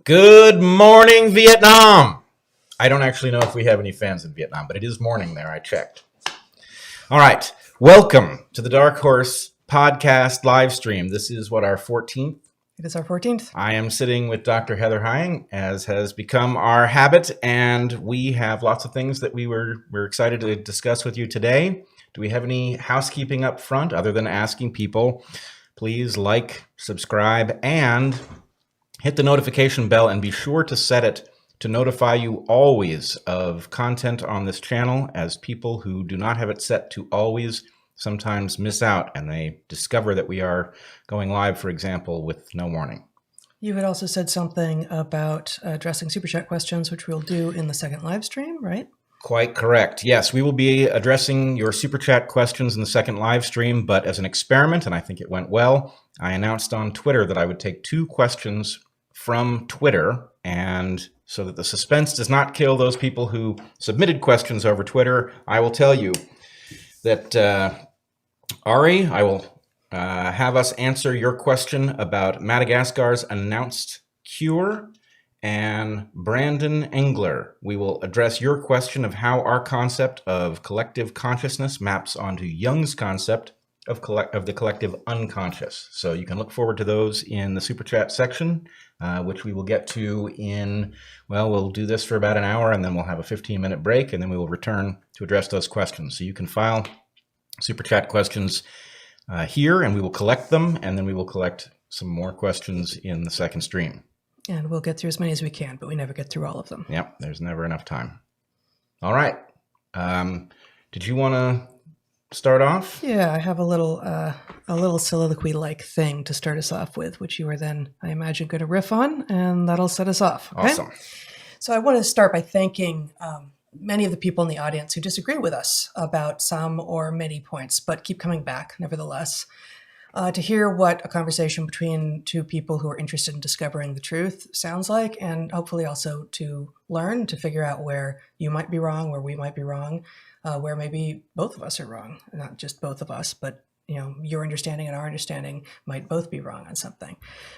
Good morning, Vietnam. I don't actually know if we have any fans in Vietnam, but it is morning there. I checked. All right. Welcome to the DarkHorse podcast live stream. This is our 14th? It is our 14th. I am sitting with Dr. Heather Hying, as has become our habit, and we have lots of things that we're excited to discuss with you today. Do we have any housekeeping up front other than asking people, please like, subscribe, and hit the notification bell, and be sure to set it to notify you always of content on this channel, as people who do not have it set to always sometimes miss out and they discover that we are going live, for example, with no warning. You had also said something about addressing Super Chat questions, which we'll do in the second live stream, right? Quite correct. Yes, we will be addressing your Super Chat questions in the second live stream, but as an experiment, and I think it went well, I announced on Twitter that I would take 2 questions from Twitter, and so that the suspense does not kill those people who submitted questions over Twitter, I will tell you that Ari, I will have us answer your question about Madagascar's announced cure, and Brandon Engler, we will address your question of how our concept of collective consciousness maps onto Jung's concept of the collective unconscious. So you can look forward to those in the Super Chat section, which we will get to in, well, we'll do this for about an hour, and then we'll have a 15-minute break, and then we will return to address those questions. So you can file Super Chat questions here, and we will collect them, and then we will collect some more questions in the second stream. And we'll get through as many as we can, but we never get through all of them. Yep, there's never enough time. All right. Did you want to start off? Yeah, I have a little soliloquy-like thing to start us off with, which you are then, I imagine, going to riff on, and that'll set us off. Okay? Awesome. So I want to start by thanking many of the people in the audience who disagree with us about some or many points, but keep coming back nevertheless, to hear what a conversation between 2 people who are interested in discovering the truth sounds like, and hopefully also to learn, to figure out where you might be wrong, where we might be wrong, where maybe both of us are wrong. Not just both of us, but your understanding and our understanding might both be wrong on something.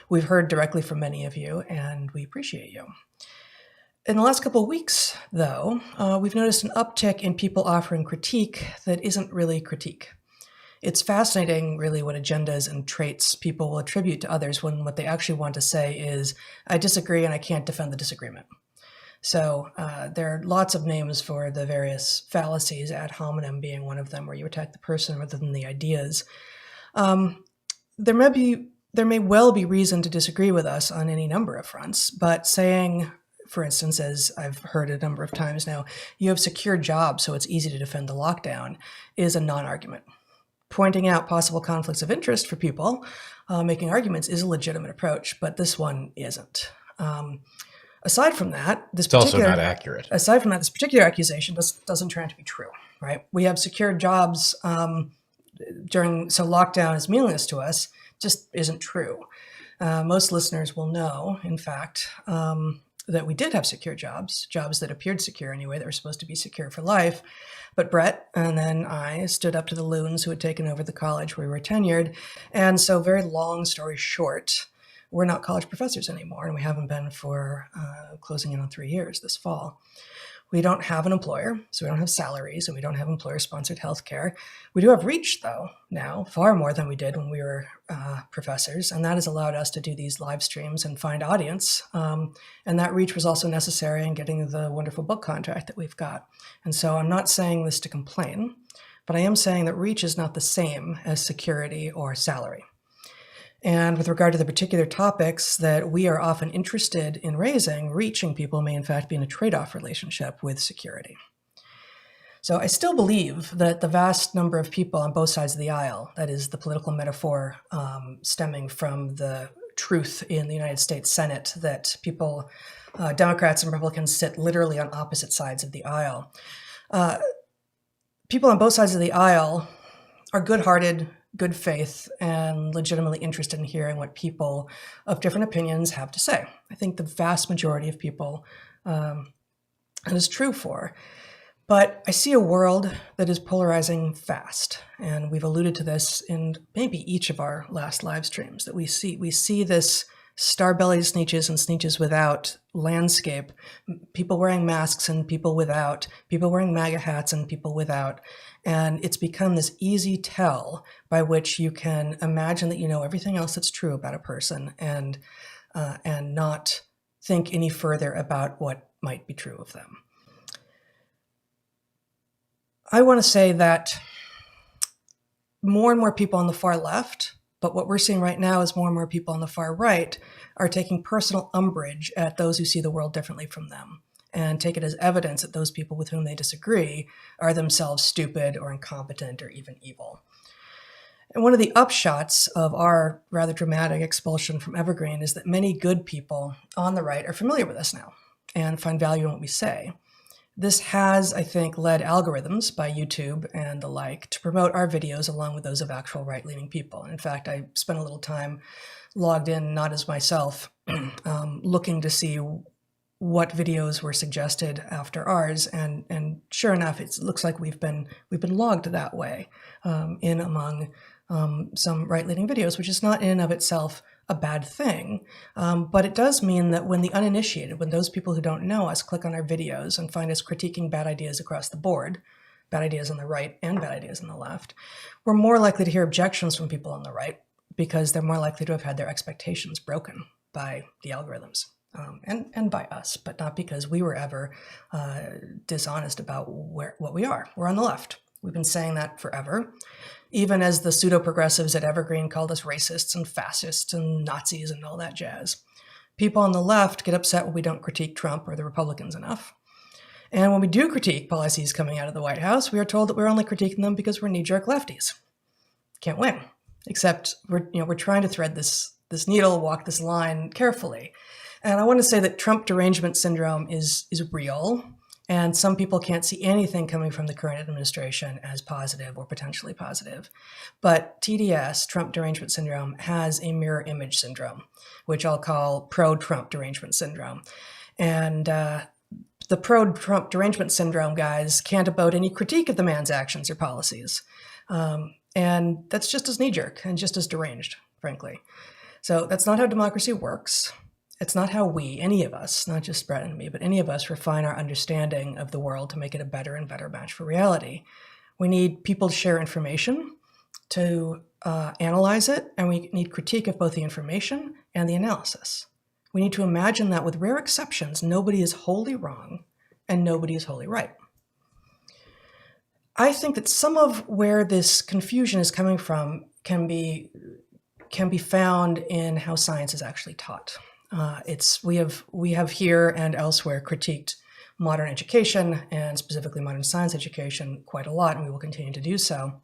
We've heard directly from many of you, and we appreciate you. In the last couple of weeks, though, we've noticed an uptick in people offering critique that isn't really critique. It's fascinating, really, what agendas and traits people will attribute to others when what they actually want to say is, I disagree and I can't defend the disagreement. So there are lots of names for the various fallacies, ad hominem being one of them, where you attack the person rather than the ideas. There may well be reason to disagree with us on any number of fronts, but saying, for instance, as I've heard a number of times now, you have secure jobs, so it's easy to defend the lockdown, is a non-argument. Pointing out possible conflicts of interest for people making arguments is a legitimate approach, but this one isn't. Aside from that, it's also not accurate. Aside from that, this particular accusation doesn't turn out to be true, right? We have secured jobs so lockdown is meaningless to us, just isn't true. Most listeners will know, in fact, that we did have secure jobs that appeared secure anyway, that were supposed to be secure for life. But Bret and then I stood up to the loons who had taken over the college where we were tenured. And so, very long story short, we're not college professors anymore, and we haven't been for closing in on 3 years this fall. We don't have an employer, so we don't have salaries, and we don't have employer-sponsored health care. We do have reach, though, now, far more than we did when we were professors, and that has allowed us to do these live streams and find audience. And that reach was also necessary in getting the wonderful book contract that we've got. And so I'm not saying this to complain, but I am saying that reach is not the same as security or salary. And with regard to the particular topics that we are often interested in raising, reaching people may in fact be in a trade-off relationship with security. So I still believe that the vast number of people on both sides of the aisle, that is the political metaphor stemming from the truth in the United States Senate, that people, Democrats and Republicans, sit literally on opposite sides of the aisle. People on both sides of the aisle are good-hearted, good faith, and legitimately interested in hearing what people of different opinions have to say. I think the vast majority of people, that is true for. But I see a world that is polarizing fast, and we've alluded to this in maybe each of our last live streams, that we see this Starbelly Sneetches and Sneetches without landscape, people wearing masks and people without, people wearing MAGA hats and people without. And it's become this easy tell by which you can imagine that you know everything else that's true about a person and not think any further about what might be true of them. I want to say that more and more people on the far left, but what we're seeing right now is more and more people on the far right are taking personal umbrage at those who see the world differently from them and take it as evidence that those people with whom they disagree are themselves stupid or incompetent or even evil. And one of the upshots of our rather dramatic expulsion from Evergreen is that many good people on the right are familiar with us now and find value in what we say. This has, I think, led algorithms by YouTube and the like to promote our videos along with those of actual right-leaning people. In fact, I spent a little time logged in, not as myself, looking to see what videos were suggested after ours, and sure enough, it looks like we've been logged that way in among some right-leaning videos, which is not in and of itself a bad thing, but it does mean that when the uninitiated, when those people who don't know us click on our videos and find us critiquing bad ideas across the board, bad ideas on the right and bad ideas on the left, we're more likely to hear objections from people on the right because they're more likely to have had their expectations broken by the algorithms and by us, but not because we were ever dishonest about what we are. We're on the left. We've been saying that forever. Even as the pseudo-progressives at Evergreen called us racists and fascists and Nazis and all that jazz. People on the left get upset when we don't critique Trump or the Republicans enough. And when we do critique policies coming out of the White House, we are told that we're only critiquing them because we're knee-jerk lefties. Can't win. Except we're trying to thread this needle, walk this line carefully. And I want to say that Trump derangement syndrome is real. And some people can't see anything coming from the current administration as positive or potentially positive. But TDS, Trump derangement syndrome, has a mirror image syndrome, which I'll call pro-Trump derangement syndrome. And the pro-Trump derangement syndrome guys can't abode any critique of the man's actions or policies. And that's just as knee-jerk and just as deranged, frankly. So that's not how democracy works. It's not how we, any of us, not just Bret and me, but any of us refine our understanding of the world to make it a better and better match for reality. We need people to share information, to analyze it, and we need critique of both the information and the analysis. We need to imagine that with rare exceptions, nobody is wholly wrong and nobody is wholly right. I think that some of where this confusion is coming from can be found in how science is actually taught. We have here and elsewhere critiqued modern education and specifically modern science education quite a lot, and we will continue to do so.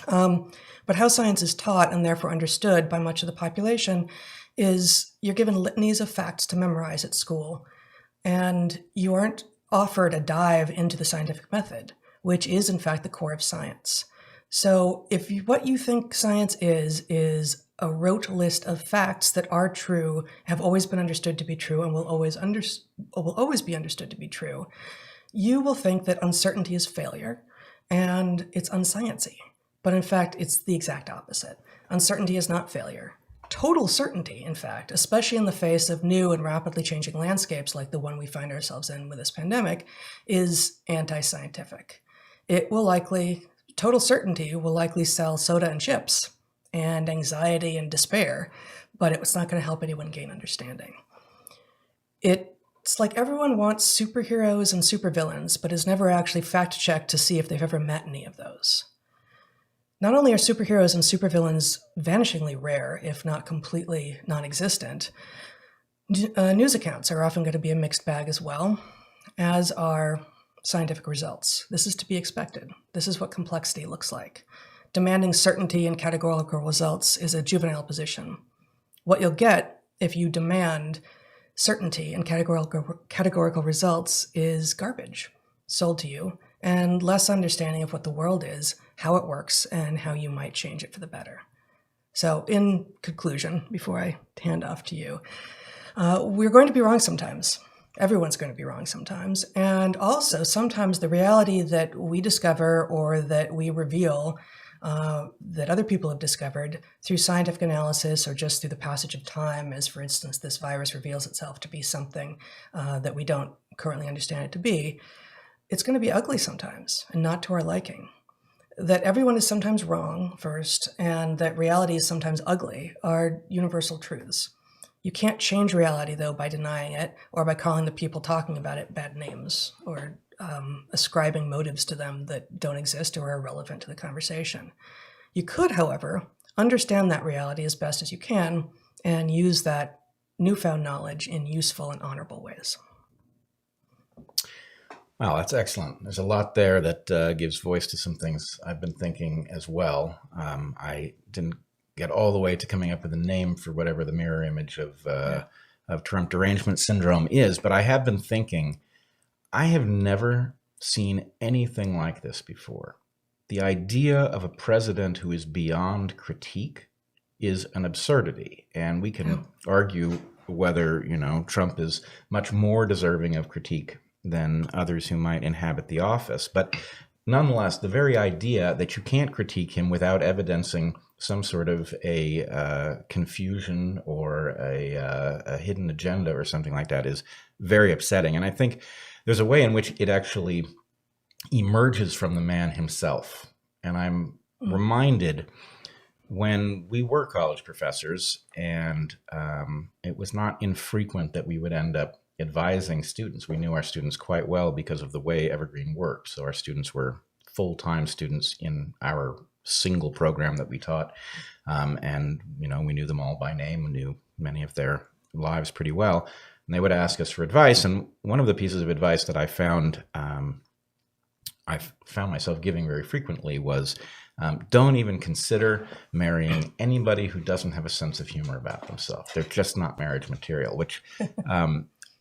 But how science is taught and therefore understood by much of the population is you're given litanies of facts to memorize at school, and you aren't offered a dive into the scientific method, which is in fact the core of science. So what you think science is a rote list of facts that are true, have always been understood to be true, and will always be understood to be true, you will think that uncertainty is failure and it's unsciency. But in fact, it's the exact opposite. Uncertainty is not failure. Total certainty, in fact, especially in the face of new and rapidly changing landscapes like the one we find ourselves in with this pandemic, is anti-scientific. Total certainty will likely sell soda and chips and anxiety and despair, but it's not going to help anyone gain understanding. It's like everyone wants superheroes and supervillains, but has never actually fact-checked to see if they've ever met any of those. Not only are superheroes and supervillains vanishingly rare, if not completely non-existent, news accounts are often going to be a mixed bag as well, as are scientific results. This is to be expected. This is what complexity looks like. Demanding certainty and categorical results is a juvenile position. What you'll get if you demand certainty and categorical results is garbage sold to you and less understanding of what the world is, how it works, and how you might change it for the better. So in conclusion, before I hand off to you, we're going to be wrong sometimes. Everyone's going to be wrong sometimes. And also sometimes the reality that we discover or that we reveal that other people have discovered through scientific analysis or just through the passage of time, as for instance, this virus reveals itself to be something that we don't currently understand it to be, it's going to be ugly sometimes and not to our liking. That everyone is sometimes wrong first, and that reality is sometimes ugly are universal truths. You can't change reality, though, by denying it or by calling the people talking about it bad names or ascribing motives to them that don't exist or are irrelevant to the conversation. You could, however, understand that reality as best as you can and use that newfound knowledge in useful and honorable ways. Wow, that's excellent. There's a lot there that gives voice to some things I've been thinking as well. I didn't get all the way to coming up with a name for whatever the mirror image of Trump derangement syndrome is, but I have been thinking, I have never seen anything like this before. The idea of a president who is beyond critique is an absurdity, and we can argue whether, Trump is much more deserving of critique than others who might inhabit the office. But nonetheless, the very idea that you can't critique him without evidencing some sort of a confusion or a hidden agenda or something like that is very upsetting. And I think there's a way in which it actually emerges from the man himself. And I'm reminded when we were college professors, and it was not infrequent that we would end up advising students. We knew our students quite well because of the way Evergreen worked. So our students were full-time students in our single program that we taught. And, we knew them all by name. We knew many of their lives pretty well. And they would ask us for advice. And one of the pieces of advice that I found myself giving very frequently was, don't even consider marrying anybody who doesn't have a sense of humor about themselves. They're just not marriage material, which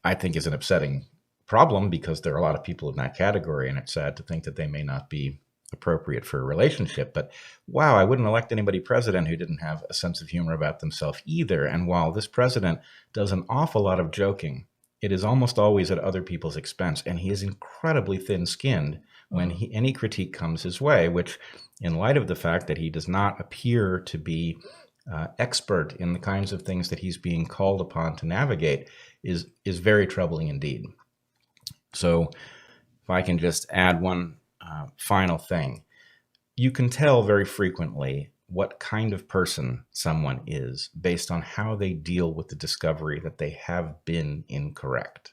I think is an upsetting problem because there are a lot of people in that category, and it's sad to think that they may not be appropriate for a relationship. But wow, I wouldn't elect anybody president who didn't have a sense of humor about themselves either. And while this president does an awful lot of joking, it is almost always at other people's expense, and he is incredibly thin-skinned when any critique comes his way, which, in light of the fact that he does not appear to be expert in the kinds of things that he's being called upon to navigate, is very troubling indeed. So if I can just add one final thing, you can tell very frequently what kind of person someone is based on how they deal with the discovery that they have been incorrect.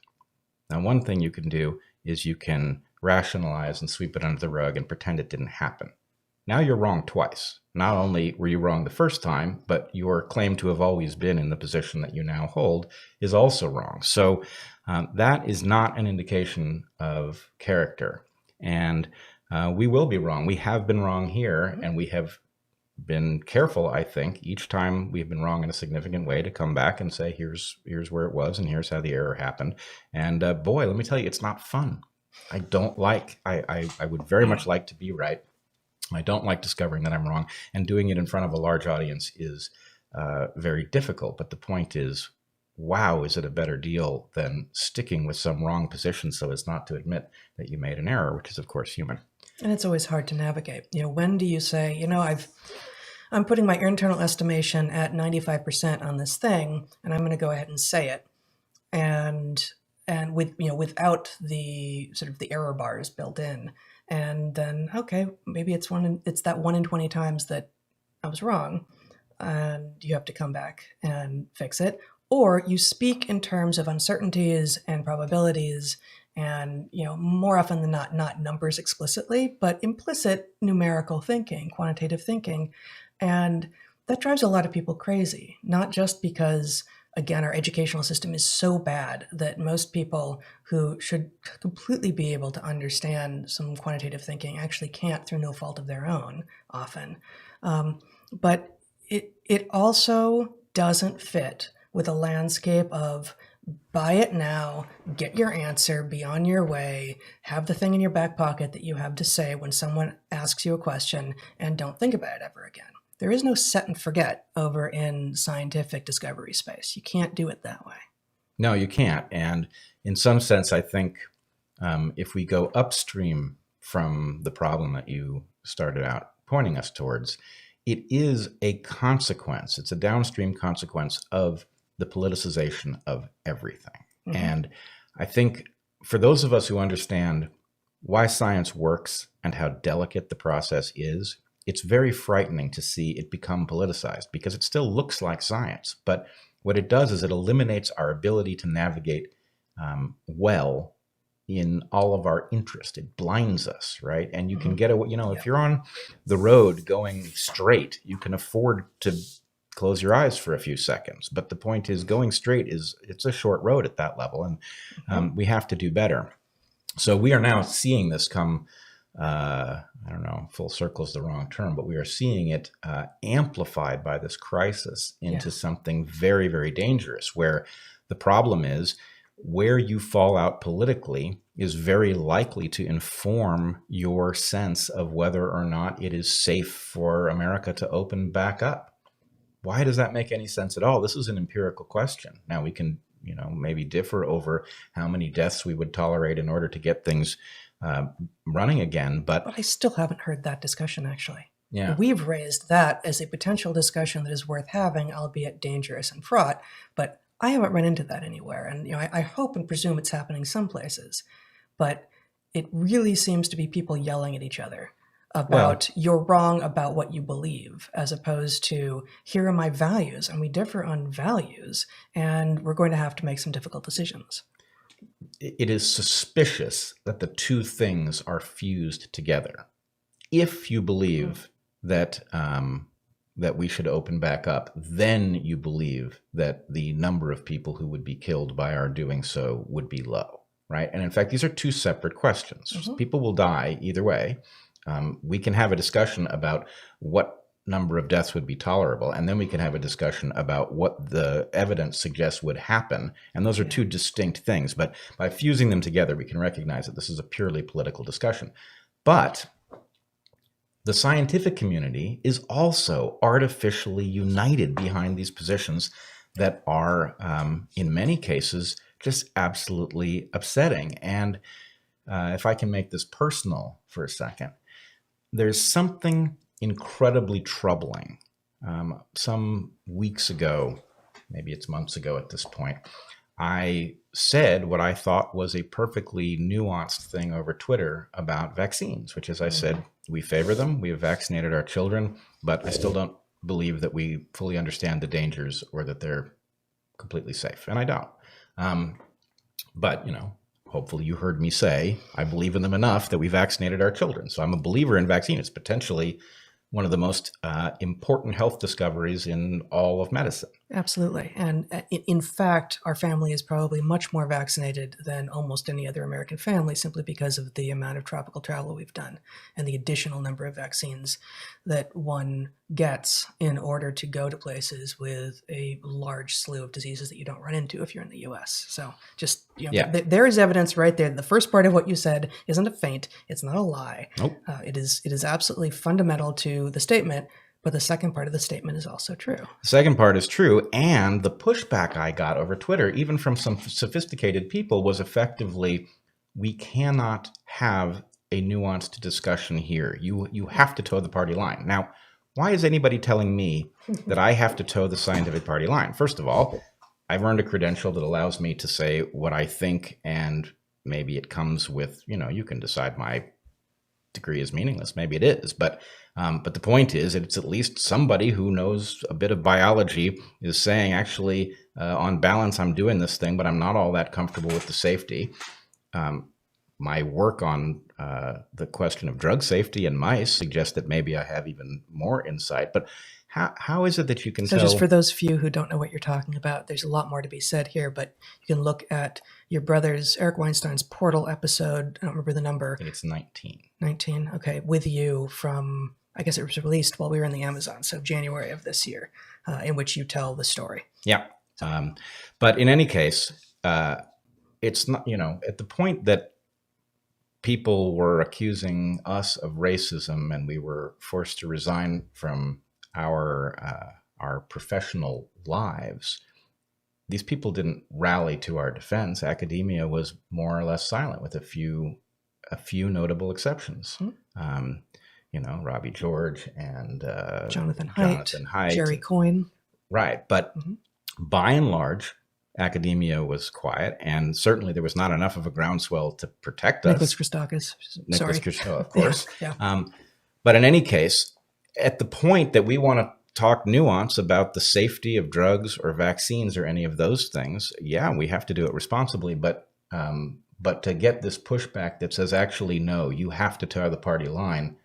Now, one thing you can do is you can rationalize and sweep it under the rug and pretend it didn't happen. Now you're wrong twice. Not only were you wrong the first time, but your claim to have always been in the position that you now hold is also wrong. So that is not an indication of character. And we will be wrong. We have been wrong here, and we have been careful, I think, each time we've been wrong in a significant way to come back and say, here's where it was, and here's how the error happened. And boy, let me tell you, it's not fun. I would very much like to be right. I don't like discovering that I'm wrong, and doing it in front of a large audience is very difficult. But the point is, wow, is it a better deal than sticking with some wrong position so as not to admit that you made an error, which is, of course, human. And it's always hard to navigate. When do you say, I'm putting my internal estimation at 95% on this thing, and I'm going to go ahead and say it, and without the sort of the error bars built in. And then, okay, maybe it's that 1 in 20 times that I was wrong, and you have to come back and fix it. Or you speak in terms of uncertainties and probabilities, and more often than not numbers explicitly, but implicit numerical thinking, quantitative thinking, and that drives a lot of people crazy. Not just because, again, our educational system is so bad that most people who should completely be able to understand some quantitative thinking actually can't through no fault of their own often. But it also doesn't fit with a landscape of buy it now, get your answer, be on your way, have the thing in your back pocket that you have to say when someone asks you a question, and don't think about it ever again. There is no set and forget over in scientific discovery space. You can't do it that way. No, you can't. And in some sense, I think if we go upstream from the problem that you started out pointing us towards. It is a consequence. It's a downstream consequence of the politicization of everything. Mm-hmm. And I think for those of us who understand why science works and how delicate the process is, it's very frightening to see it become politicized because it still looks like science. But what it does is it eliminates our ability to navigate well in all of our interest. It blinds us, right? And you can get away, if you're on the road going straight, you can afford to close your eyes for a few seconds. But the point is, going straight it's a short road at that level, and we have to do better. So we are now seeing this come, I don't know, full circle is the wrong term, but we are seeing it amplified by this crisis into something very, very dangerous, where the problem is where you fall out politically is very likely to inform your sense of whether or not it is safe for America to open back up. Why does that make any sense at all? This is an empirical question. Now we can, maybe differ over how many deaths we would tolerate in order to get things running again. But I still haven't heard that discussion, actually. Yeah. We've raised that as a potential discussion that is worth having, albeit dangerous and fraught, but I haven't run into that anywhere. And I hope and presume it's happening some places, but it really seems to be people yelling at each other about you're wrong about what you believe, as opposed to here are my values, and we differ on values, and we're going to have to make some difficult decisions. It is suspicious that the two things are fused together. If you believe that that we should open back up, then you believe that the number of people who would be killed by our doing so would be low, right? And in fact, these are two separate questions. People will die either way. We can have a discussion about what number of deaths would be tolerable, and then we can have a discussion about what the evidence suggests would happen. And those are two distinct things. But by fusing them together, we can recognize that this is a purely political discussion. But the scientific community is also artificially united behind these positions that are, in many cases, just absolutely upsetting. And if I can make this personal for a second, there's something incredibly troubling. Some weeks ago, maybe it's months ago at this point, I said what I thought was a perfectly nuanced thing over Twitter about vaccines, which is I said, we favor them. We have vaccinated our children, but I still don't believe that we fully understand the dangers or that they're completely safe. And I don't. But, hopefully you heard me say, I believe in them enough that we vaccinated our children. So I'm a believer in vaccine. It's potentially one of the most important health discoveries in all of medicine. Absolutely. And in fact, our family is probably much more vaccinated than almost any other American family, simply because of the amount of tropical travel we've done and the additional number of vaccines that one gets in order to go to places with a large slew of diseases that you don't run into if you're in the US. So just, there is evidence right there. The first part of what you said isn't a feint. It's not a lie. Nope. It is absolutely fundamental to the statement. But the second part of the statement is also true. The second part is true. And the pushback I got over Twitter, even from some sophisticated people, was effectively, we cannot have a nuanced discussion here. You have to toe the party line. Now, why is anybody telling me that I have to toe the scientific party line? First of all, I've earned a credential that allows me to say what I think, and maybe it comes with, you can decide my degree is meaningless. Maybe it is, but the point is, it's at least somebody who knows a bit of biology is saying, actually, on balance, I'm doing this thing, but I'm not all that comfortable with the safety. My work on the question of drug safety in mice suggests that maybe I have even more insight. But how is it that you can tell? So just for those few who don't know what you're talking about, there's a lot more to be said here, but you can look at your brother's, Eric Weinstein's Portal episode. I don't remember the number. I think it's 19. 19, okay, with you from, I guess it was released while we were in the Amazon, so January of this year, in which you tell the story. Yeah. But in any case, it's not, at the point that people were accusing us of racism and we were forced to resign from our professional lives, these people didn't rally to our defense. Academia was more or less silent, with a few notable exceptions. Robbie George and Jonathan Haidt, Jerry Coyne. Right. But by and large, academia was quiet, and certainly there was not enough of a groundswell to protect us. Nicholas Christakis. Nicholas Christakis, of course. Yeah. But in any case, at the point that we want to talk nuance about the safety of drugs or vaccines or any of those things, yeah, we have to do it responsibly. But to get this pushback that says, actually, no, you have to toe the party line,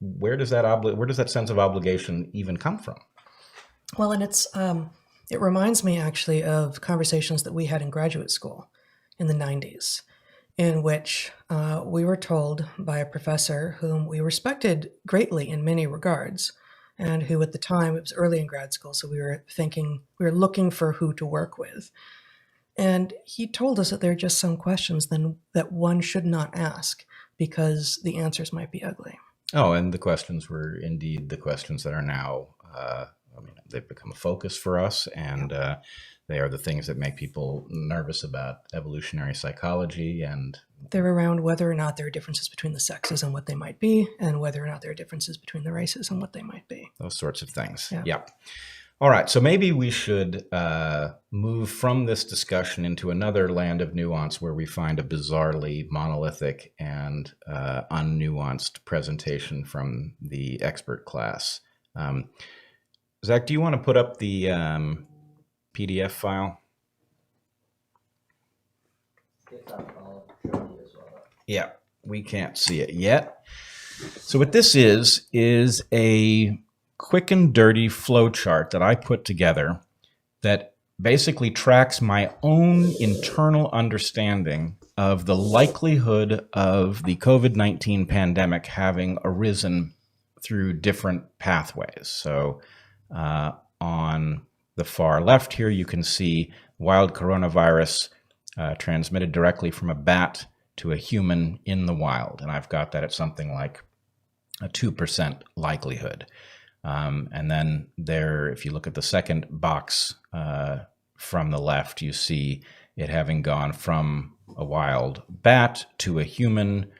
where does that sense of obligation even come from? Well, and it reminds me actually of conversations that we had in graduate school in the 90s, in which we were told by a professor whom we respected greatly in many regards, and who at the time, it was early in grad school, so we were looking for who to work with. And he told us that there are just some questions that one should not ask because the answers might be ugly. Oh, and the questions were indeed the questions that are now, they've become a focus for us, and they are the things that make people nervous about evolutionary psychology. And they're around whether or not there are differences between the sexes and what they might be, and whether or not there are differences between the races and what they might be. Those sorts of things. Yeah. Yep. All right. So maybe we should move from this discussion into another land of nuance where we find a bizarrely monolithic and unnuanced presentation from the expert class. Zach, do you want to put up the PDF file? Yeah, we can't see it yet. So what this is a quick and dirty flow chart that I put together that basically tracks my own internal understanding of the likelihood of the COVID-19 pandemic having arisen through different pathways. So on the far left here, you can see wild coronavirus transmitted directly from a bat to a human in the wild. And I've got that at something like a 2% likelihood. And then there, if you look at the second box from the left, you see it having gone from a wild bat to a human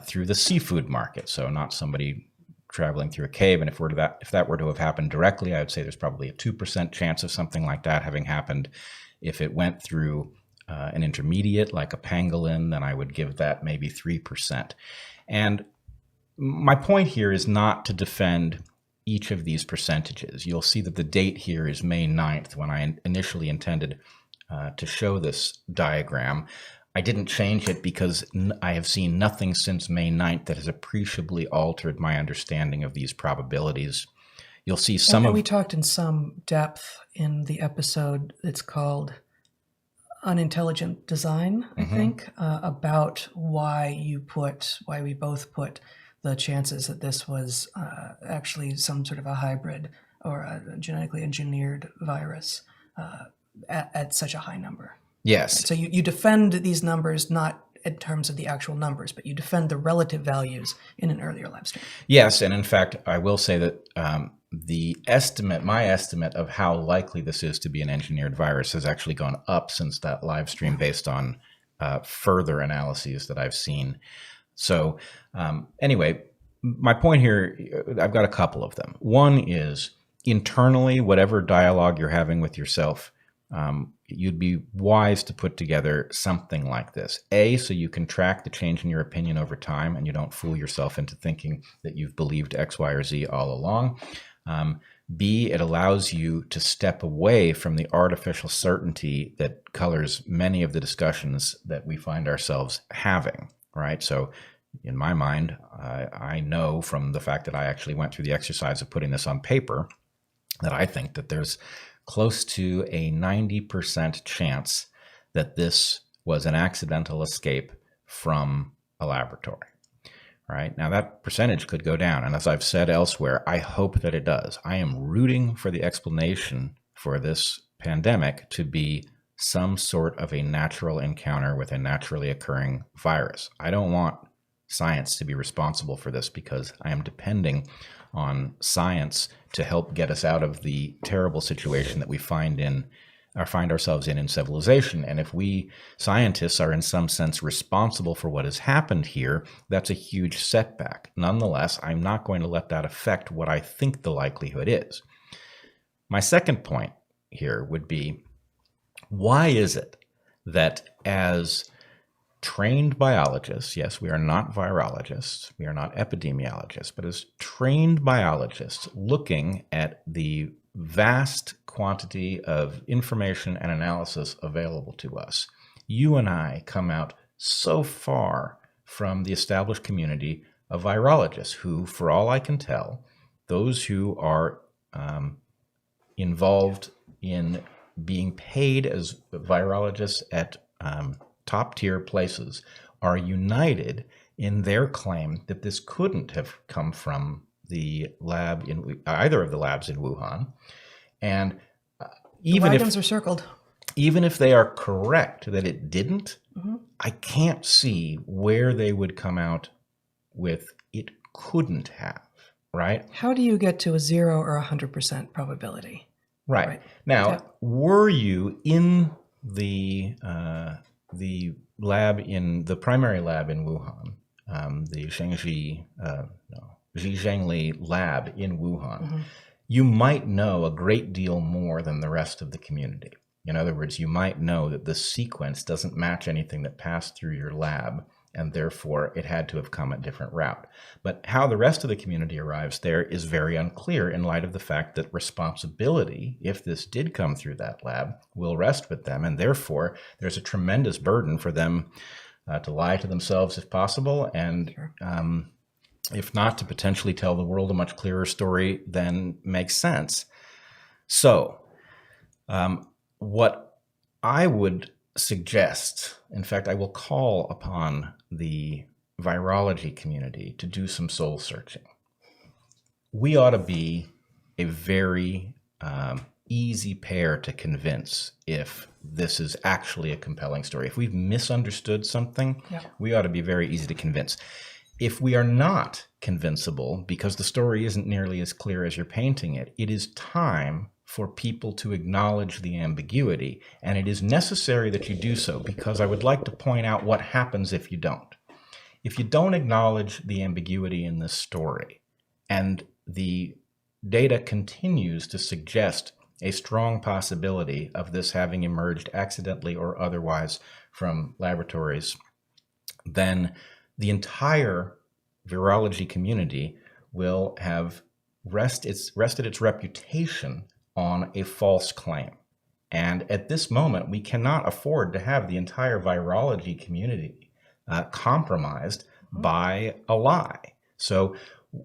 through the seafood market. So not somebody traveling through a cave. And if that were to have happened directly, I would say there's probably a 2% chance of something like that having happened. If it went through an intermediate, like a pangolin, then I would give that maybe 3%. And my point here is not to defend each of these percentages. You'll see that the date here is May 9th, when I initially intended to show this diagram. I didn't change it because I have seen nothing since May 9th that has appreciably altered my understanding of these probabilities. You'll see we talked in some depth in the episode that's called Unintelligent Design, I think, about why we both put the chances that this was actually some sort of a hybrid or a genetically engineered virus at such a high number. Yes. So you defend these numbers not in terms of the actual numbers, but you defend the relative values in an earlier live stream. Yes, and in fact, I will say that my estimate of how likely this is to be an engineered virus has actually gone up since that live stream based on further analyses that I've seen. So anyway, my point here, I've got a couple of them. One is internally, whatever dialogue you're having with yourself, you'd be wise to put together something like this. A, so you can track the change in your opinion over time and you don't fool yourself into thinking that you've believed X, Y, or Z all along. B, it allows you to step away from the artificial certainty that colors many of the discussions that we find ourselves having, right? So in my mind, I know from the fact that I actually went through the exercise of putting this on paper that I think that there's close to a 90% chance that this was an accidental escape from a laboratory. Right? Now that percentage could go down. And as I've said elsewhere, I hope that it does. I am rooting for the explanation for this pandemic to be some sort of a natural encounter with a naturally occurring virus. I don't want science to be responsible for this because I am depending on science to help get us out of the terrible situation that we find in find ourselves in civilization. And if we scientists are in some sense responsible for what has happened here, that's a huge setback. Nonetheless, I'm not going to let that affect what I think the likelihood is. My second point here would be, why is it that as trained biologists, yes, we are not virologists, we are not epidemiologists, but as trained biologists looking at the vast quantity of information and analysis available to us, you and I come out so far from the established community of virologists who, for all I can tell, those who are involved in being paid as virologists at top tier places are united in their claim that this couldn't have come from the lab in either of the labs in Wuhan. And even the wagons are circled. Even if they are correct that it didn't, I can't see where they would come out with it couldn't have, right? How do you get to a 0 or 100% probability? Right. Now, were you in the lab in the primary lab in Wuhan, the Zhengli lab in Wuhan, you might know a great deal more than the rest of the community. In other words, you might know that the sequence doesn't match anything that passed through your lab, and therefore it had to have come a different route. But how the rest of the community arrives there is very unclear in light of the fact that responsibility, if this did come through that lab, will rest with them, and therefore there's a tremendous burden for them to lie to themselves if possible, and if not, to potentially tell the world a much clearer story than makes sense. So, what I would suggest, in fact, I will call upon the virology community to do some soul searching. We ought to be a very easy pair to convince if this is actually a compelling story. If we've misunderstood something, we ought to be very easy to convince. If we are not convincible because the story isn't nearly as clear as you're painting it, it is time for people to acknowledge the ambiguity, and it is necessary that you do so, because I would like to point out what happens if you don't. If you don't acknowledge the ambiguity in this story, and the data continues to suggest a strong possibility of this having emerged accidentally or otherwise from laboratories, then the entire virology community will have rested its reputation on a false claim. And at this moment, we cannot afford to have the entire virology community compromised by a lie. So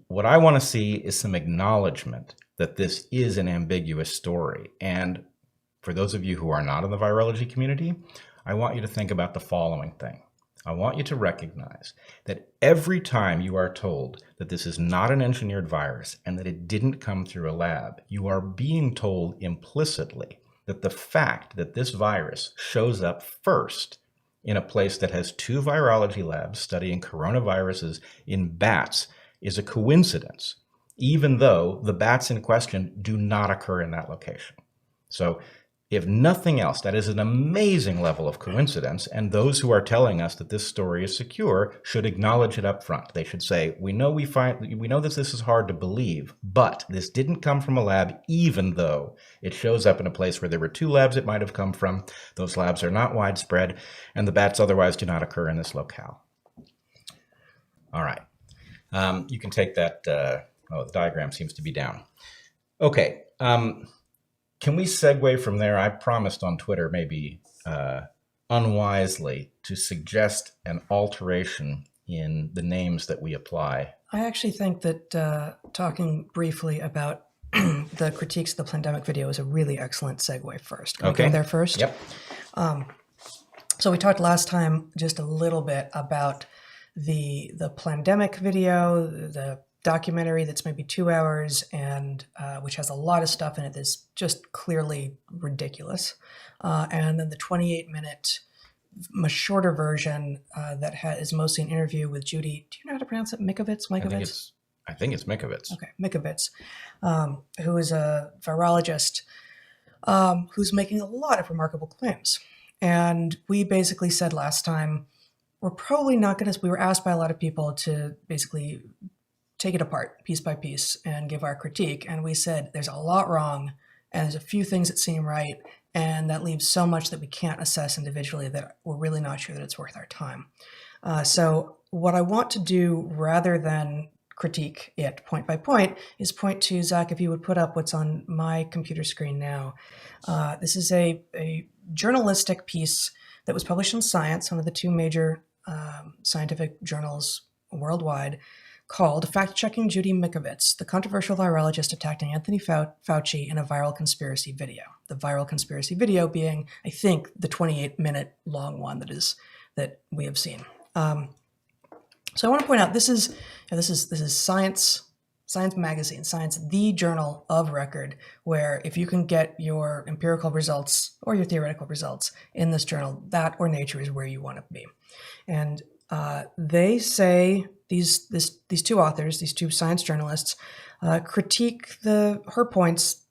what I want to see is some acknowledgement that this is an ambiguous story. And for those of you who are not in the virology community, I want you to think about the following thing. I want you to recognize that every time you are told that this is not an engineered virus and that it didn't come through a lab, you are being told implicitly that the fact that this virus shows up first in a place that has 2 virology labs studying coronaviruses in bats is a coincidence, even though the bats in question do not occur in that location. So if nothing else, that is an amazing level of coincidence, and those who are telling us that this story is secure should acknowledge it up front. They should say, we know that this is hard to believe, but this didn't come from a lab, even though it shows up in a place where there were 2 labs it might have come from. Those labs are not widespread, and the bats otherwise do not occur in this locale. All right. You can take that. The diagram seems to be down. Okay. Can we segue from there? I promised on Twitter, maybe unwisely, to suggest an alteration in the names that we apply. I actually think that talking briefly about the critiques of the Plandemic video is a really excellent segue first. Can we go there first? Yep. So we talked last time just a little bit about the Plandemic video, the documentary that's maybe 2 hours and which has a lot of stuff in it that's just clearly ridiculous. And then the 28-minute, much shorter version that is mostly an interview with Judy. Do you know how to pronounce it? Mikovits? I think it's Mikovits. Okay, Mikovits, who is a virologist who's making a lot of remarkable claims. And we basically said last time, we're probably not going to, we were asked by a lot of people to basically take it apart piece by piece and give our critique. And we said, there's a lot wrong and there's a few things that seem right. And that leaves so much that we can't assess individually that we're really not sure that it's worth our time. So what I want to do, rather than critique it point by point, is point to, Zach, if you would put up what's on my computer screen now. This is a journalistic piece that was published in Science, one of the two major scientific journals worldwide, called Fact-Checking Judy Mikovits, the controversial virologist attacked Anthony Fauci in a viral conspiracy video. The viral conspiracy video being, I think, the 28-minute long one that we have seen. So I want to point out this is Science magazine, Science, the journal of record, where if you can get your empirical results or your theoretical results in this journal, that or Nature is where you want to be. And they say these two authors, these two science journalists, critique her points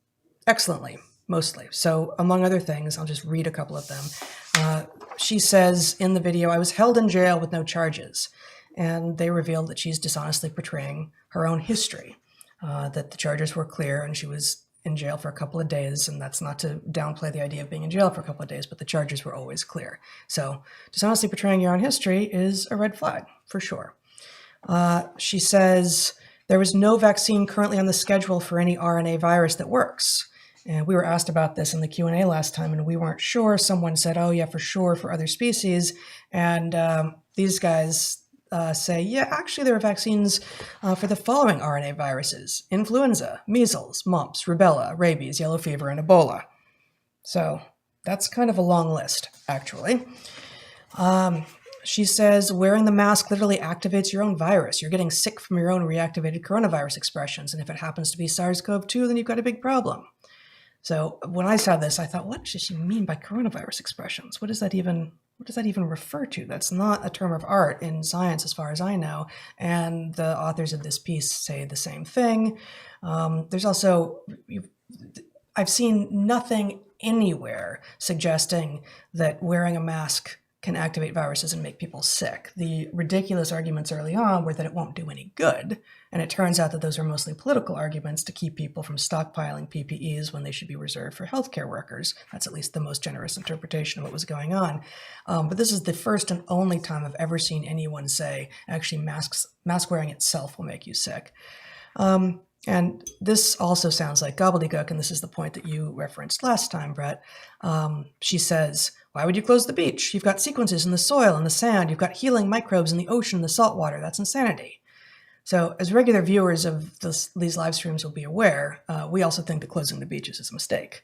excellently, mostly. So among other things, I'll just read a couple of them. She says in the video, I was held in jail with no charges. And they revealed that she's dishonestly portraying her own history, that the charges were clear and she was in jail for a couple of days. And that's not to downplay the idea of being in jail for a couple of days, but the charges were always clear. So dishonestly portraying your own history is a red flag, for sure. She says, there was no vaccine currently on the schedule for any RNA virus that works. And we were asked about this in the Q&A last time, and we weren't sure. Someone said, oh, yeah, for sure, for other species. And these guys say, yeah, actually, there are vaccines for the following RNA viruses: influenza, measles, mumps, rubella, rabies, yellow fever, and Ebola. So that's kind of a long list, actually. She says, wearing the mask literally activates your own virus. You're getting sick from your own reactivated coronavirus expressions. And if it happens to be SARS-CoV-2, then you've got a big problem. So when I saw this, I thought, what does she mean by coronavirus expressions? What does that even refer to? That's not a term of art in science, as far as I know. And the authors of this piece say the same thing. There's also, I've seen nothing anywhere suggesting that wearing a mask can activate viruses and make people sick. The ridiculous arguments early on were that it won't do any good. And it turns out that those are mostly political arguments to keep people from stockpiling PPEs when they should be reserved for healthcare workers. That's at least the most generous interpretation of what was going on. But this is the first and only time I've ever seen anyone say, actually, mask wearing itself will make you sick. And this also sounds like gobbledygook, and this is the point that you referenced last time, Bret. She says, why would you close the beach? You've got sequences in the soil and the sand. You've got healing microbes in the ocean and the salt water. That's insanity. So as regular viewers of these live streams will be aware, we also think that closing the beaches is a mistake,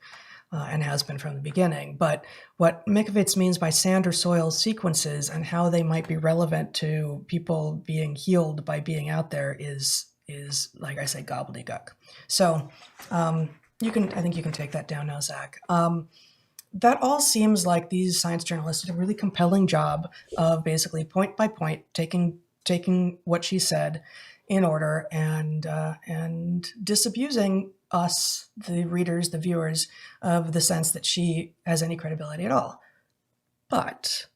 and has been from the beginning. But what Mikovits means by sand or soil sequences and how they might be relevant to people being healed by being out there is like I say, gobbledygook. So I think you can take that down now, Zach. That all seems like these science journalists did a really compelling job of basically point by point taking what she said in order and disabusing us, the readers, the viewers, of the sense that she has any credibility at all. But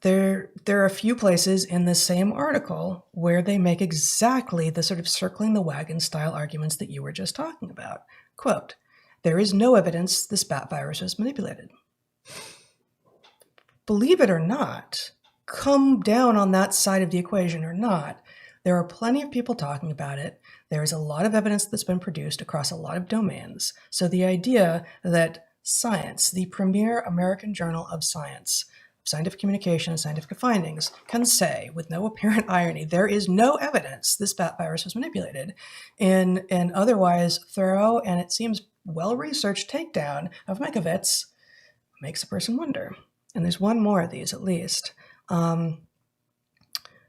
there are a few places in the same article where they make exactly the sort of circling the wagon style arguments that you were just talking about. Quote, there is no evidence this bat virus was manipulated. Believe it or not, come down on that side of the equation or not, there are plenty of people talking about it. There is a lot of evidence that's been produced across a lot of domains. So the idea that Science, the premier American journal of science, scientific communication and scientific findings, can say with no apparent irony, there is no evidence this bat virus was manipulated, in an otherwise thorough and it seems well-researched takedown of Mikovits, makes a person wonder. And there's one more of these at least.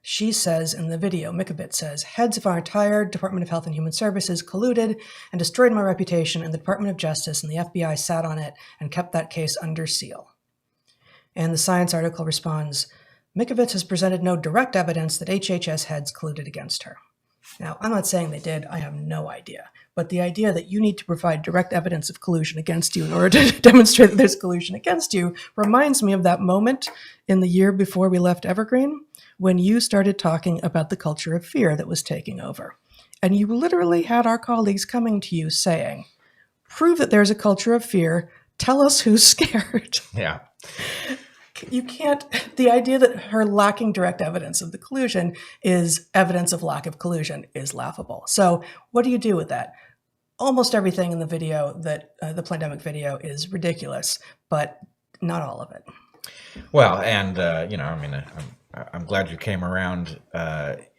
She says in the video, Mikovits says, heads of our entire Department of Health and Human Services colluded and destroyed my reputation, and the Department of Justice and the FBI sat on it and kept that case under seal. And the Science article responds, Mikovits has presented no direct evidence that HHS heads colluded against her. Now, I'm not saying they did. I have no idea. But the idea that you need to provide direct evidence of collusion against you in order to demonstrate that there's collusion against you reminds me of that moment in the year before we left Evergreen when you started talking about the culture of fear that was taking over. And you literally had our colleagues coming to you saying, prove that there's a culture of fear. Tell us who's scared. Yeah. You can't, the idea that her lacking direct evidence of the collusion is evidence of lack of collusion is laughable. So what do you do with that? Almost everything in the video, that the Plandemic video, is ridiculous, but not all of it. Well, and, I'm glad you came around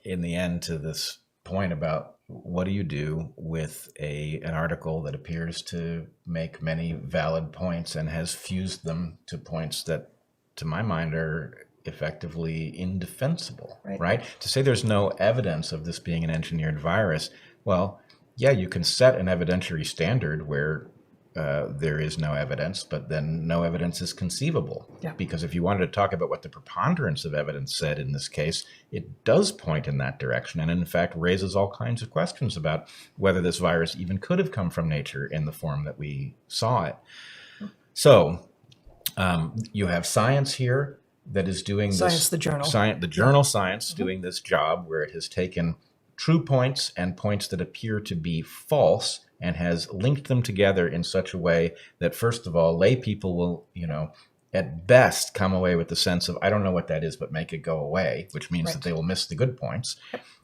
in the end to this point about what do you do with an article that appears to make many valid points and has fused them to points that, to my mind, are effectively indefensible, right? To say there's no evidence of this being an engineered virus, well, yeah, you can set an evidentiary standard where there is no evidence, but then no evidence is conceivable. Yeah. Because if you wanted to talk about what the preponderance of evidence said in this case, it does point in that direction, and in fact raises all kinds of questions about whether this virus even could have come from nature in the form that we saw it. So you have science here that is doing Science, the journal. The journal Science doing this job where it has taken true points and points that appear to be false and has linked them together in such a way that, first of all, lay people will, at best come away with the sense of, I don't know what that is, but make it go away, which means that they will miss the good points.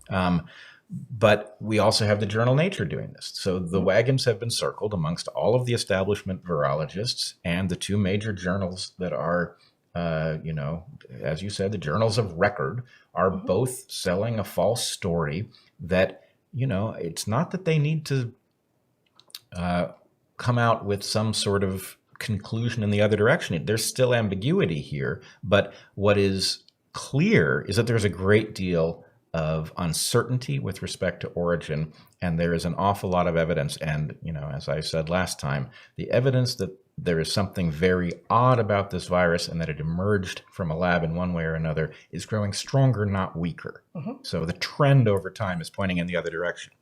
But we also have the journal Nature doing this. So the wagons have been circled amongst all of the establishment virologists and the two major journals that are, as you said, the journals of record are both selling a false story that, it's not that they need to come out with some sort of conclusion in the other direction. There's still ambiguity here, but what is clear is that there's a great deal of uncertainty with respect to origin, and there is an awful lot of evidence. And, as I said last time, the evidence that there is something very odd about this virus and that it emerged from a lab in one way or another is growing stronger, not weaker. So the trend over time is pointing in the other direction.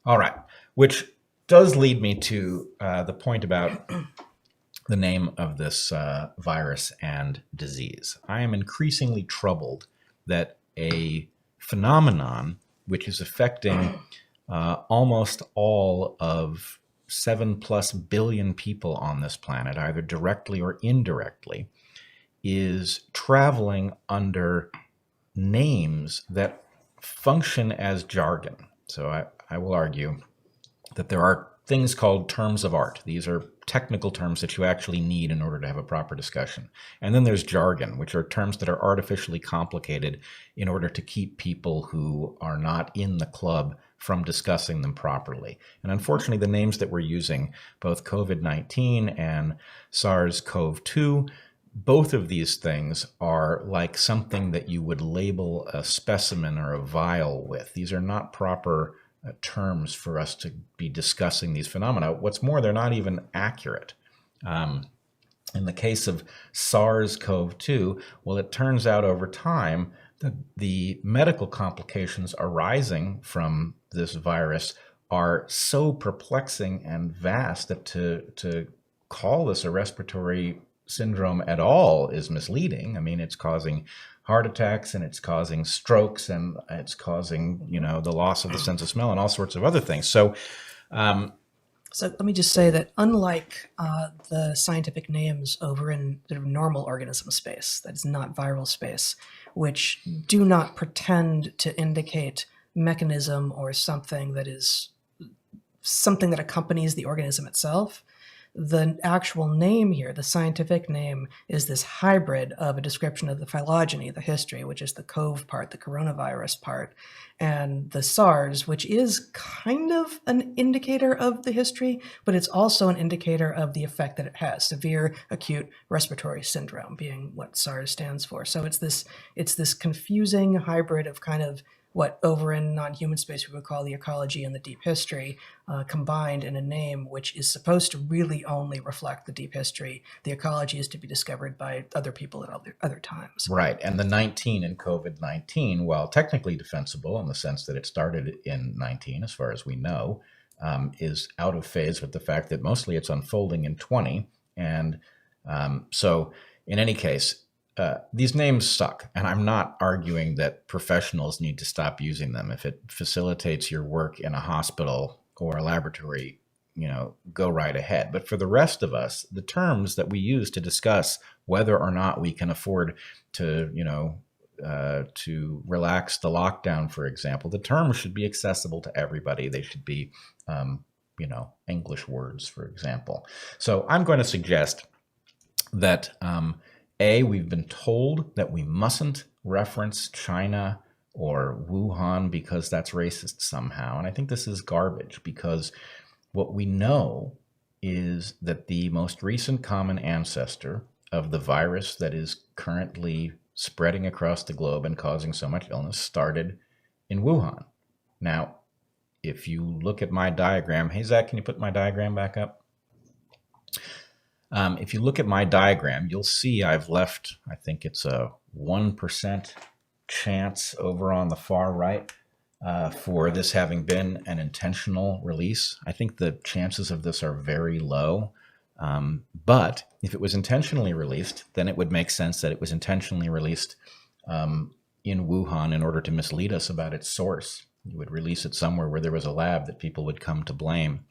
All right, which does lead me to the point about the name of this virus and disease. I am increasingly troubled that a phenomenon which is affecting almost all of 7+ billion people on this planet, either directly or indirectly, is traveling under names that function as jargon. So I will argue that there are things called terms of art. These are technical terms that you actually need in order to have a proper discussion. And then there's jargon, which are terms that are artificially complicated in order to keep people who are not in the club from discussing them properly. And unfortunately, the names that we're using, both COVID-19 and SARS-CoV-2, both of these things are like something that you would label a specimen or a vial with. These are not proper terms for us to be discussing these phenomena. What's more, they're not even accurate. In the case of SARS-CoV-2, well, it turns out over time that the medical complications arising from this virus are so perplexing and vast that to call this a respiratory syndrome at all is misleading. I mean, it's causing heart attacks and it's causing strokes and it's causing, the loss of the sense of smell and all sorts of other things. So let me just say that unlike the scientific names over in the normal organism space, that is not viral space, which do not pretend to indicate mechanism or something that accompanies the organism itself, the actual name here, the scientific name, is this hybrid of a description of the phylogeny, the history, which is the CoV part, the coronavirus part, and the SARS, which is kind of an indicator of the history, but it's also an indicator of the effect that it has, severe acute respiratory syndrome being what SARS stands for. So it's this confusing hybrid of kind of what over in non-human space we would call the ecology and the deep history combined in a name which is supposed to really only reflect the deep history. The ecology is to be discovered by other people at other times. Right. And the 19 in COVID-19, while technically defensible in the sense that it started in 19, as far as we know, is out of phase with the fact that mostly it's unfolding in 20. And so in any case, these names suck. And I'm not arguing that professionals need to stop using them. If it facilitates your work in a hospital or a laboratory, go right ahead. But for the rest of us, the terms that we use to discuss whether or not we can afford to, to relax the lockdown, for example, the terms should be accessible to everybody. They should be, English words, for example. So I'm going to suggest that, we've been told that we mustn't reference China or Wuhan because that's racist somehow. And I think this is garbage, because what we know is that the most recent common ancestor of the virus that is currently spreading across the globe and causing so much illness started in Wuhan. Now, if you look at my diagram, hey, Zach, can you put my diagram back up? If you look at my diagram, you'll see I've left, I think it's a 1% chance over on the far right for this having been an intentional release. I think the chances of this are very low. But if it was intentionally released, then it would make sense that it was intentionally released in Wuhan in order to mislead us about its source. You would release it somewhere where there was a lab that people would come to blame.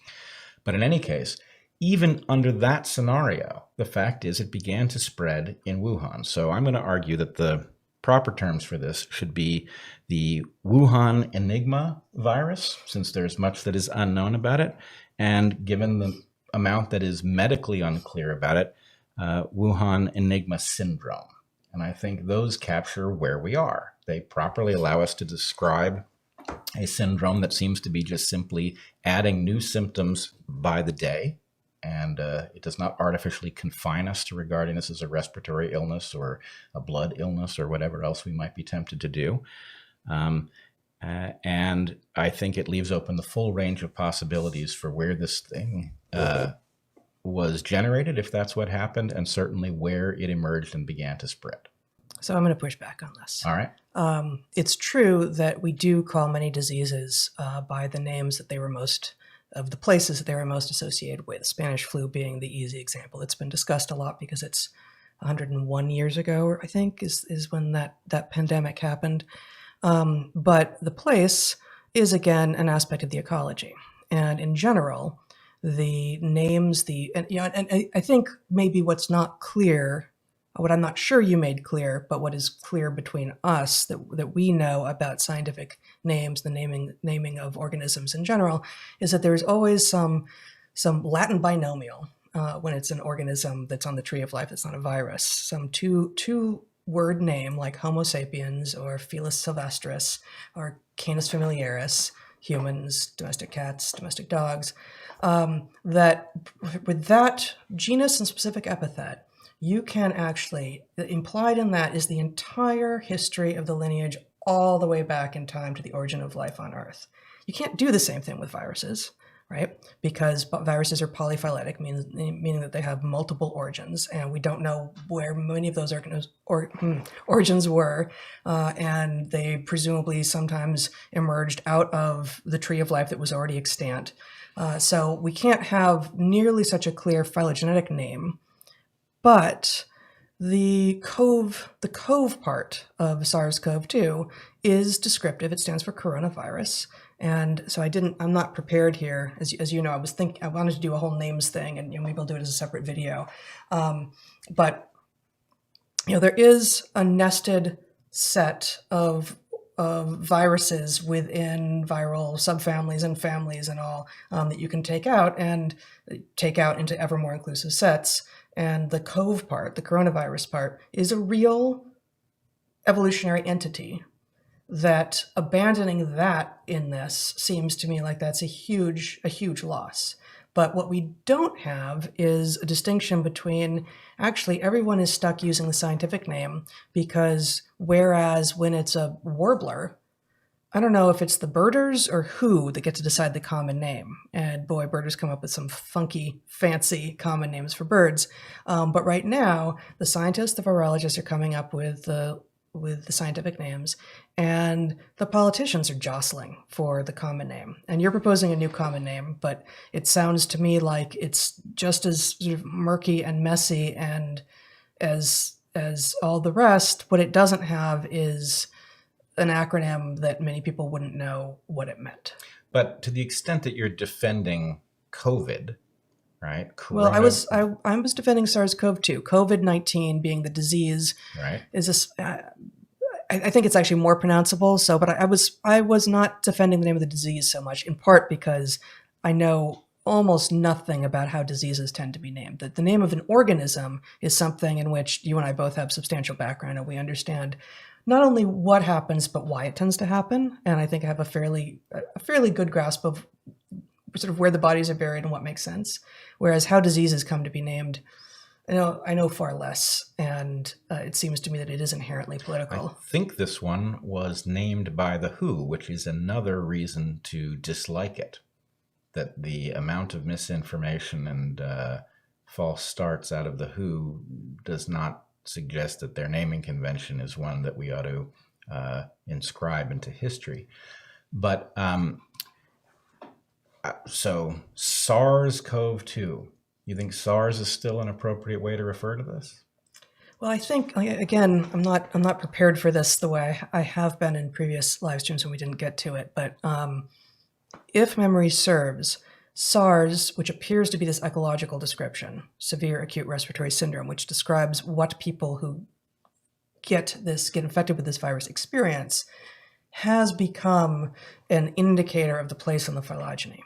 But in any case, even under that scenario, the fact is it began to spread in Wuhan. So I'm going to argue that the proper terms for this should be the Wuhan Enigma virus, since there's much that is unknown about it. And given the amount that is medically unclear about it, Wuhan Enigma syndrome. And I think those capture where we are. They properly allow us to describe a syndrome that seems to be just simply adding new symptoms by the day. And it does not artificially confine us to regarding this as a respiratory illness or a blood illness or whatever else we might be tempted to do. And I think it leaves open the full range of possibilities for where this thing was generated, if that's what happened, and certainly where it emerged and began to spread. So I'm going to push back on this. All right. It's true that we do call many diseases by the names that they were most of the places that they were most associated with, Spanish flu being the easy example. It's been discussed a lot because it's 101 years ago, I think, is when that pandemic happened. But the place is, again, an aspect of the ecology. And in general, the names, and I think maybe what's not clear, what I'm not sure you made clear, but what is clear between us that we know about scientific names, the naming of organisms in general, is that there's always some Latin binomial when it's an organism that's on the tree of life that's not a virus. Some two word name like Homo sapiens or Felis sylvestris or Canis familiaris, humans, domestic cats, domestic dogs, that with that genus and specific epithet, you can actually, implied in that is the entire history of the lineage all the way back in time to the origin of life on Earth. You can't do the same thing with viruses, right? Because viruses are polyphyletic, meaning that they have multiple origins, and we don't know where many of those origins were, and they presumably sometimes emerged out of the tree of life that was already extant. So we can't have nearly such a clear phylogenetic name. But the CoV part of SARS-CoV-2 is descriptive. It stands for coronavirus. And so I'm not prepared here. As you know, I wanted to do a whole names thing, and maybe I'll do it as a separate video. But there is a nested set of viruses within viral subfamilies and families and all that you can take out into ever more inclusive sets. And the CoV part, the coronavirus part, is a real evolutionary entity that abandoning that in this seems to me like that's a huge loss. But what we don't have is a distinction between, actually everyone is stuck using the scientific name, because whereas when it's a warbler, I don't know if it's the birders or who that get to decide the common name. And boy, birders come up with some funky, fancy common names for birds. But right now, the scientists, the virologists are coming up with the scientific names, and the politicians are jostling for the common name. And you're proposing a new common name, but it sounds to me like it's just as sort of murky and messy and as all the rest. What it doesn't have is an acronym that many people wouldn't know what it meant. But to the extent that you're defending COVID, right? Well, I was defending SARS-CoV-2. COVID-19 being the disease, right, is I think it's actually more pronounceable. So, but I was not defending the name of the disease so much, in part because I know almost nothing about how diseases tend to be named. That the name of an organism is something in which you and I both have substantial background, and we understand not only what happens, but why it tends to happen. And I think I have a fairly good grasp of sort of where the bodies are buried and what makes sense. Whereas how diseases come to be named, I know far less. And it seems to me that it is inherently political. I think this one was named by the WHO, which is another reason to dislike it. That the amount of misinformation and false starts out of the WHO does not suggest that their naming convention is one that we ought to inscribe into history. But so SARS-CoV-2, you think SARS is still an appropriate way to refer to this? Well, I think, again, I'm not prepared for this the way I have been in previous live streams when we didn't get to it. But if memory serves, SARS, which appears to be this ecological description, severe acute respiratory syndrome, which describes what people who get infected with this virus experience, has become an indicator of the place in the phylogeny.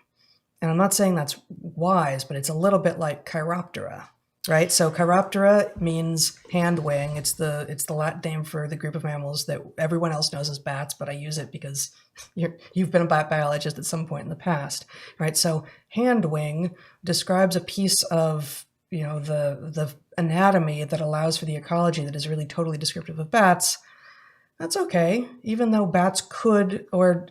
And I'm not saying that's wise, but it's a little bit like chiroptera, right? So chiroptera means hand wing. It's the Latin name for the group of mammals that everyone else knows as bats, but I use it because you've been a biologist at some point in the past, right? So hand wing describes a piece of the anatomy that allows for the ecology that is really totally descriptive of bats. That's okay, even though bats could, or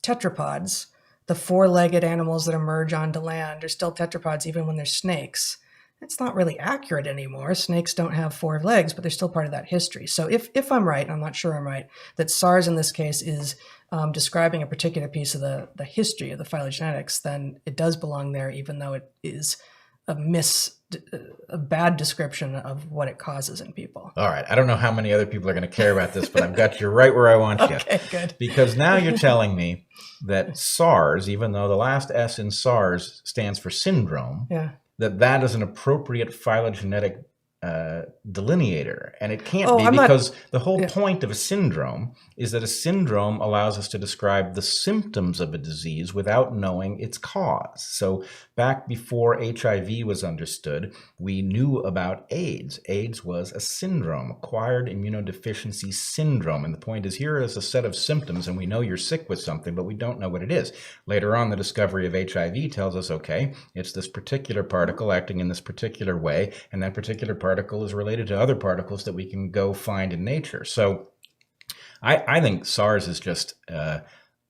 tetrapods, the four-legged animals that emerge onto land, are still tetrapods even when they're snakes. It's not really accurate anymore. Snakes don't have four legs, but they're still part of that history. So if I'm right, and I'm not sure I'm right, that SARS in this case is describing a particular piece of the history of the phylogenetics, then it does belong there, even though it is a bad description of what it causes in people. All right. I don't know how many other people are going to care about this, but I've got you right where I want you. Okay, good. Because now you're telling me that SARS, even though the last S in SARS stands for syndrome, that is an appropriate phylogenetic delineator. And it can't be, because the whole point of a syndrome is that a syndrome allows us to describe the symptoms of a disease without knowing its cause. So back before HIV was understood, we knew about AIDS. AIDS was a syndrome, acquired immunodeficiency syndrome. And the point is, here is a set of symptoms, and we know you're sick with something, but we don't know what it is. Later on, the discovery of HIV tells us, okay, it's this particular particle acting in this particular way, and that particular particle is related to other particles that we can go find in nature. So I think SARS is just a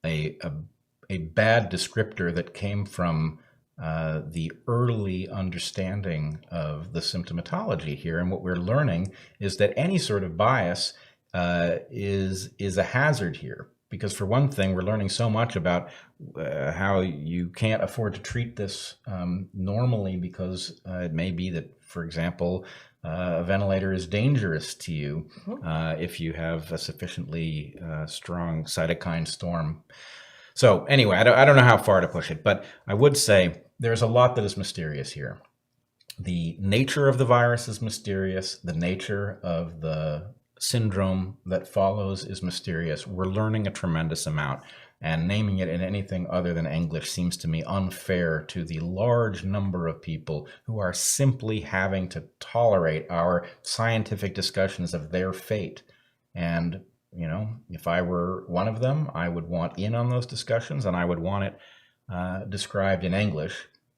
bad descriptor that came from the early understanding of the symptomatology here. And what we're learning is that any sort of bias is a hazard here. Because for one thing, we're learning so much about how you can't afford to treat this normally, because it may be that, for example, a ventilator is dangerous to you if you have a sufficiently strong cytokine storm. So anyway, I don't know how far to push it, but I would say there's a lot that is mysterious here. The nature of the virus is mysterious. The nature of the syndrome that follows is mysterious. We're learning a tremendous amount, and naming it in anything other than English seems to me unfair to the large number of people who are simply having to tolerate our scientific discussions of their fate. And, if I were one of them, I would want in on those discussions, and I would want it described in English.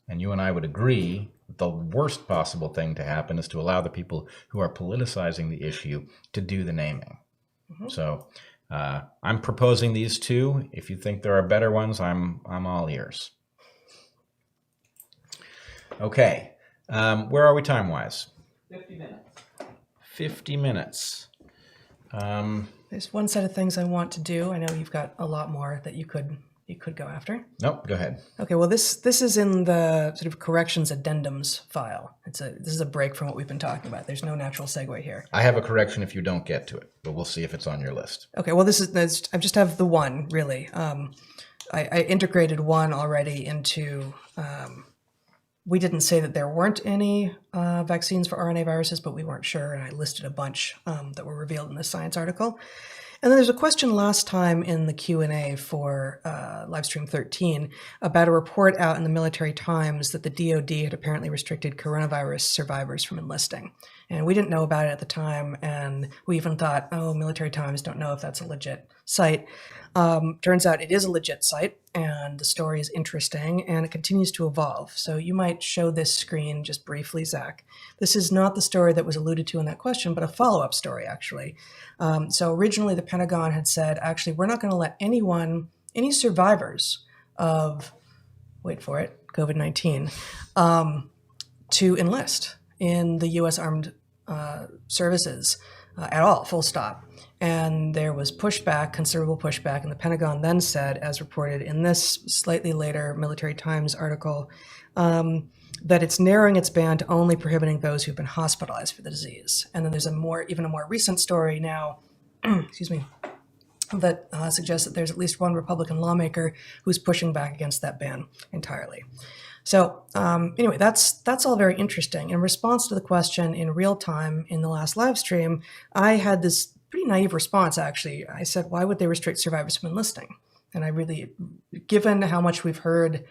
And you and I would agree that the worst possible thing to happen is to allow the people who are politicizing the issue to do the naming. So I'm proposing these two. If you think there are better ones, I'm all ears. Okay. Where are we time-wise? 50 minutes. 50 minutes. There's one set of things I want to do. I know you've got a lot more that you could go after. Nope, go ahead. Okay, well, this is in the sort of corrections addendums file. This is a break from what we've been talking about. There's no natural segue here. I have a correction if you don't get to it, but we'll see if it's on your list. Okay, well, I just have the one, really. I integrated one already into... we didn't say that there weren't any vaccines for RNA viruses, but we weren't sure, and I listed a bunch that were revealed in this Science article. And then there's a question last time in the Q&A for Livestream 13 about a report out in the Military Times that the DoD had apparently restricted coronavirus survivors from enlisting. And we didn't know about it at the time, and we even thought, oh, Military Times, don't know if that's a legit site. Turns out it is a legit site, and the story is interesting, and it continues to evolve. So you might show this screen just briefly, Zach. This is not the story that was alluded to in that question, but a follow-up story, actually. So originally the Pentagon had said, actually, we're not going to let any survivors of, wait for it, COVID-19, to enlist in the U.S. Armed Services at all, full stop. And there was pushback, considerable pushback, and the Pentagon then said, as reported in this slightly later Military Times article, that it's narrowing its ban to only prohibiting those who've been hospitalized for the disease. And then there's even a more recent story now, excuse me, that suggests that there's at least one Republican lawmaker who's pushing back against that ban entirely. So anyway, that's all very interesting. In response to the question in real time in the last live stream, I had this pretty naive response, actually. I said, why would they restrict survivors from enlisting? And I really, given how much we've heard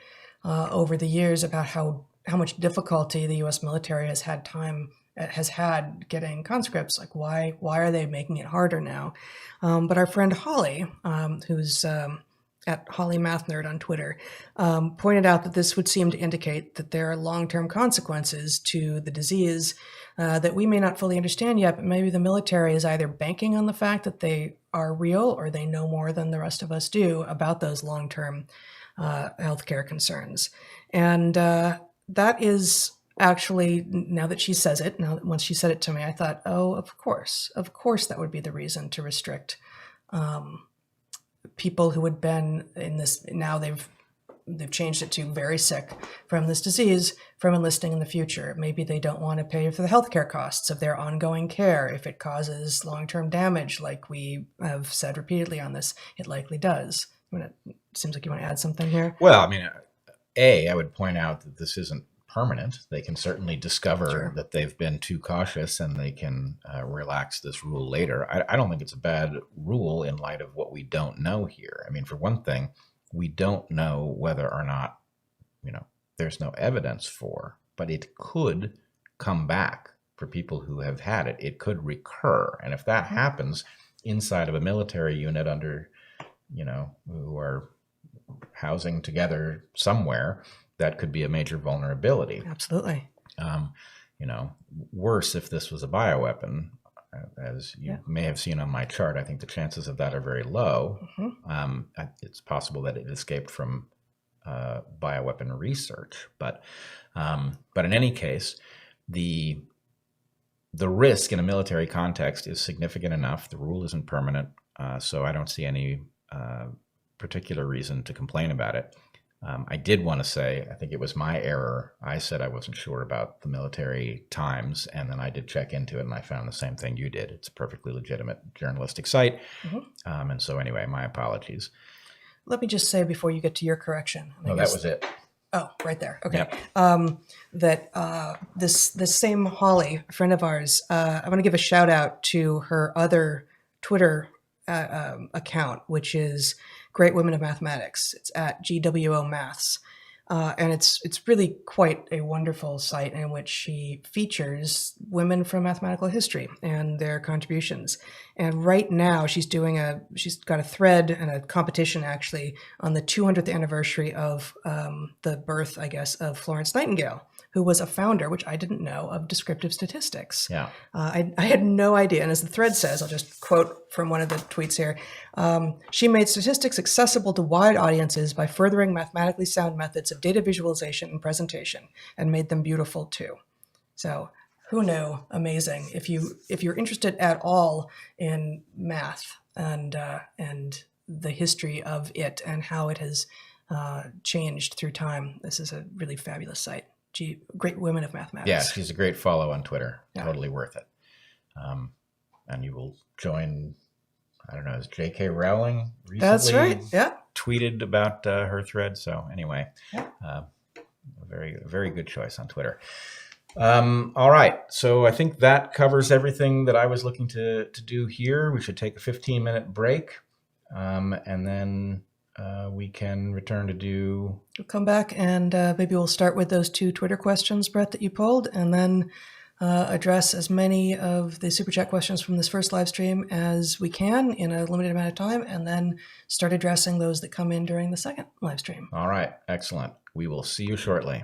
over the years about how much difficulty the U.S. military has had getting conscripts, like why are they making it harder now? But our friend Holly, who's at Holly Math Nerd on Twitter, pointed out that this would seem to indicate that there are long-term consequences to the disease that we may not fully understand yet, but maybe the military is either banking on the fact that they are real or they know more than the rest of us do about those long-term healthcare concerns. And that is actually, now that she says it, once she said it to me, I thought, oh, of course that would be the reason to restrict people who had been in this. Now they've changed it to very sick from this disease from enlisting in the future. Maybe they don't want to pay for the healthcare costs of their ongoing care if it causes long-term damage, like we have said repeatedly on this. It likely does. It seems like you want to add something here. Well, I mean, I would point out that this isn't permanent. They can certainly discover that they've been too cautious, and they can relax this rule later. I don't think it's a bad rule in light of what we don't know here. I mean, for one thing, we don't know whether or not, there's no evidence for, but it could come back for people who have had it. It could recur. And if that happens inside of a military unit under, who are housing together somewhere, that could be a major vulnerability. Absolutely. Worse if this was a bioweapon. As you may have seen on my chart, I think the chances of that are very low. Mm-hmm. It's possible that it escaped from bioweapon research, but in any case, the risk in a military context is significant enough. The rule isn't permanent, so I don't see any particular reason to complain about it. I did want to say, I think it was my error. I said I wasn't sure about the Military Times, and then I did check into it, and I found the same thing you did. It's a perfectly legitimate journalistic site. Mm-hmm. And so anyway, my apologies. Let me just say before you get to your correction. No, that was it. Oh, right there. Okay. Yep. That this same Holly, a friend of ours, I want to give a shout out to her other Twitter account, which is Great Women of Mathematics. It's at GWO Maths. And it's really quite a wonderful site in which she features women from mathematical history and their contributions. And right now she's got a thread and a competition actually on the 200th anniversary of the birth, I guess, of Florence Nightingale, who was a founder, which I didn't know, of descriptive statistics. Yeah. I had no idea. And as the thread says, I'll just quote from one of the tweets here, She made statistics accessible to wide audiences by furthering mathematically sound methods of data visualization and presentation, and made them beautiful too. So who knew? Amazing. If you're interested at all in math and the history of it and how it has changed through time, this is a really fabulous site. Great women of mathematics. Yeah, she's a great follow on Twitter. Yeah. Totally worth it. And you will join, I don't know, is J.K. Rowling recently That's right. Yeah. tweeted about her thread? So anyway, Yeah. A very good choice on Twitter. All right. So I think that covers everything that I was looking to do here. We should take a 15-minute break, and then we can return to do... We'll come back and maybe we'll start with those 2 Twitter questions, Bret, that you polled, and then address as many of the Super Chat questions from this first live stream as we can in a limited amount of time, and then start addressing those that come in during the second live stream. All right. Excellent. We will see you shortly.